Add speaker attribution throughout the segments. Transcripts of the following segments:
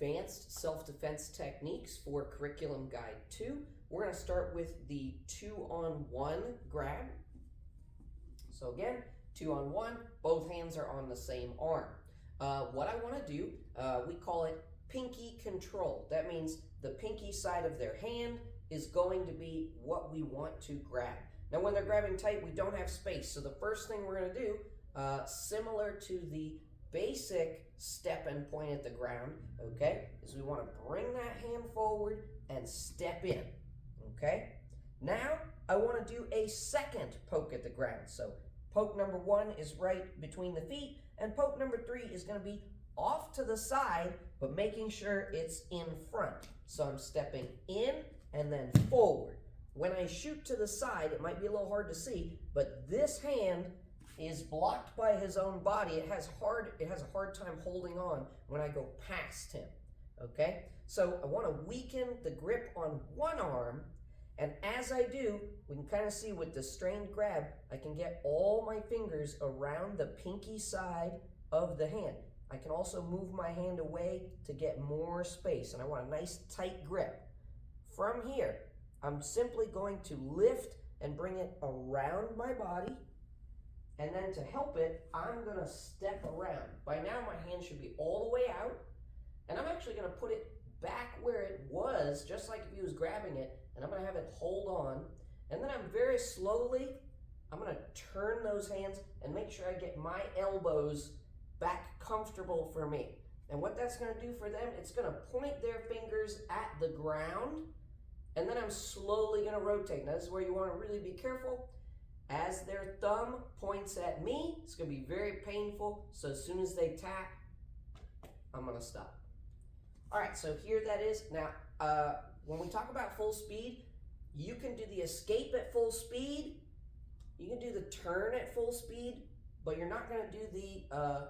Speaker 1: advanced self-defense techniques for Curriculum Guide 2. We're going to start with the 2-on-1 grab. So again, 2-on-1, both hands are on the same arm. What I want to do, we call it pinky control. That means the pinky side of their hand is going to be what we want to grab. Now when they're grabbing tight, we don't have space. So the first thing we're going to do, similar to the basic step and point at the ground, okay, is we want to bring that hand forward and step in, okay? Now I want to do a second poke at the ground. So poke number 1 is right between the feet, and poke number 3 is going to be off to the side, but making sure it's in front. So I'm stepping in and then forward. When I shoot to the side, it might be a little hard to see, but this hand is blocked by his own body. It has a hard time holding on when I go past him, okay? So I want to weaken the grip on one arm, and as I do, we can kind of see with the strained grab, I can get all my fingers around the pinky side of the hand. I can also move my hand away to get more space, and I want a nice tight grip. From here, I'm simply going to lift and bring it around my body, and then to help it, I'm going to step around. By now, my hand should be all the way out, and I'm actually going to put it back where it was, just like if he was grabbing it, and I'm going to have it hold on, and then I'm very slowly, I'm going to turn those hands and make sure I get my elbows back comfortable for me. And what that's going to do for them, it's going to point their fingers at the ground, and then I'm slowly going to rotate. Now this is where you want to really be careful. As their thumb points at me, it's going to be very painful. So as soon as they tap, I'm going to stop. All right, so here that is. Now, when we talk about full speed, you can do the escape at full speed. You can do the turn at full speed, but you're not going to do the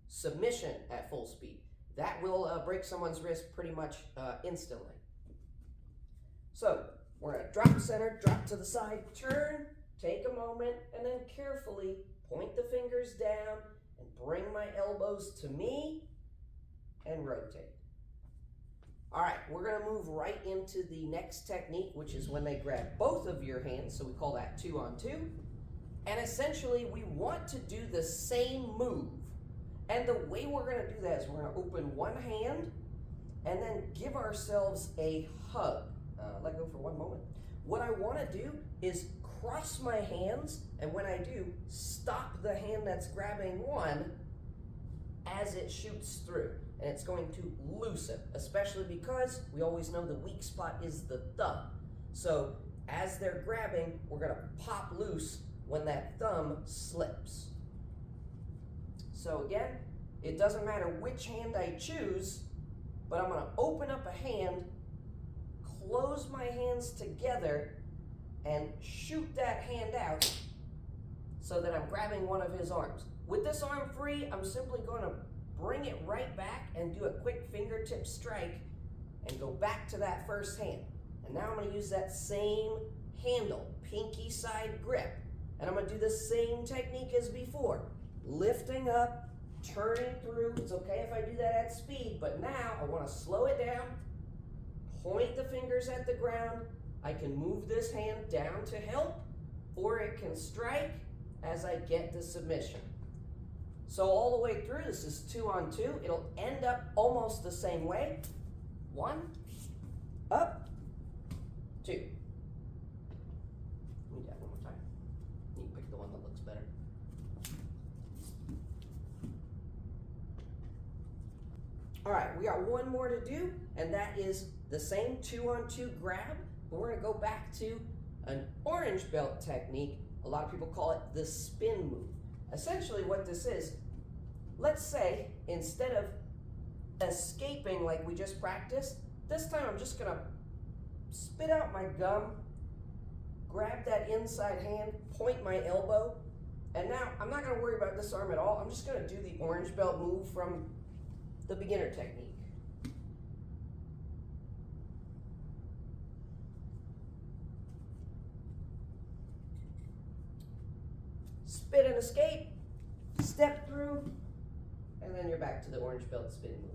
Speaker 1: submission at full speed. That will break someone's wrist pretty much instantly. So we're going to drop center, drop to the side, turn, take a moment, and then carefully point the fingers down and bring my elbows to me and rotate. All right, we're going to move right into the next technique, which is when they grab both of your hands. So we call that 2-on-2. And essentially, we want to do the same move. And the way we're going to do that is we're going to open one hand and then give ourselves a hug. Let go for one moment. What I want to do is cross my hands, and when I do, stop the hand that's grabbing one as it shoots through. And it's going to loosen, especially because we always know the weak spot is the thumb. So as they're grabbing, we're going to pop loose when that thumb slips. So again, it doesn't matter which hand I choose, but I'm going to open up a hand, close my hands together, and shoot that hand out so that I'm grabbing one of his arms. With this arm free, I'm simply going to bring it right back and do a quick fingertip strike and go back to that first hand. And now I'm going to use that same handle, pinky side grip. And I'm going to do the same technique as before. Lifting up, turning through. It's okay if I do that at speed, but now I want to slow it down, point the fingers at the ground. I can move this hand down to help, or it can strike as I get the submission. So all the way through, this is 2-on-2. It'll end up almost the same way. 1, up, 2. Let me do that one more time. You can pick the one that looks better. All right, we got one more to do, and that is the same 2-on-2 grab, but we're going to go back to an orange belt technique. A lot of people call it the spin move. Essentially what this is, let's say instead of escaping like we just practiced, this time I'm just going to spit out my gum, grab that inside hand, point my elbow, and now I'm not going to worry about this arm at all. I'm just going to do the orange belt move from the beginner technique. Spit and escape, step through, and then you're back to the orange belt spin move.